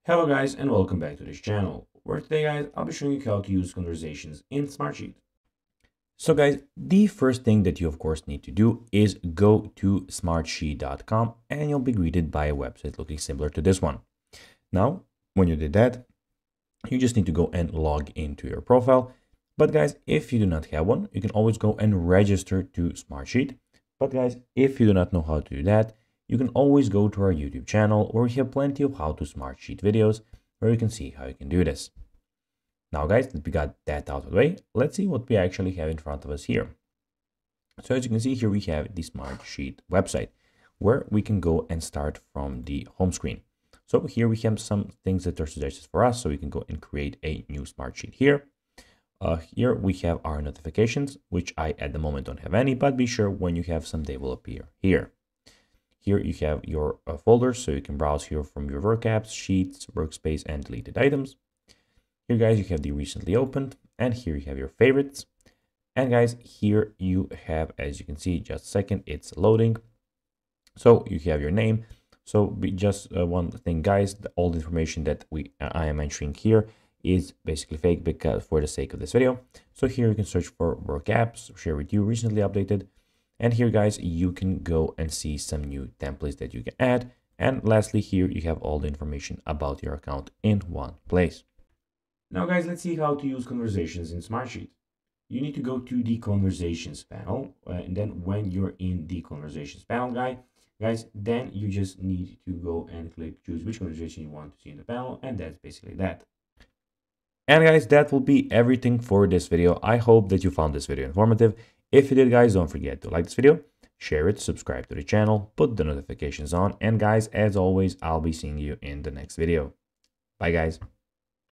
Hello guys and welcome back to this channel, where today guys I'll be showing you how to use conversations in Smartsheet. So guys, the first thing that you of course need to do is go to smartsheet.com and you'll be greeted by a website looking similar to this one. Now, when you did that, you just need to go and log into your profile. But guys, if you do not have one, you can always go and register to Smartsheet. But guys, if you do not know how to do that, you can always go to our YouTube channel where we have plenty of how to Smartsheet videos where you can see how you can do this. Now guys, that we got that out of the way, let's see what we actually have in front of us here. So as you can see here, we have the Smartsheet website where we can go and start from the home screen. So here we have some things that are suggested for us. So we can go and create a new Smartsheet here. Here we have our notifications, which I at the moment don't have any, but be sure when you have some, they will appear here. Here you have your folders, so you can browse here from your work apps, sheets, workspace, and deleted items. Here guys, you have the recently opened, and here you have your favorites. And guys, here you have, as you can see, just a second, it's loading. So you have your name. So just one thing guys, all the information that I am entering here is basically fake because for the sake of this video. So here you can search for work apps, share with you, recently updated. And here guys, you can go and see some new templates that you can add. And lastly, here you have all the information about your account in one place. Now guys, let's see how to use conversations in Smartsheet. You need to go to the conversations panel, and then when you're in the conversations panel, guys, then you just need to go and choose which conversation you want to see in the panel, and that's basically that. And guys, that will be everything for this video. I hope that you found this video informative. If you did, guys, don't forget to like this video, share it, subscribe to the channel, put the notifications on, and guys, as always, I'll be seeing you in the next video. Bye guys.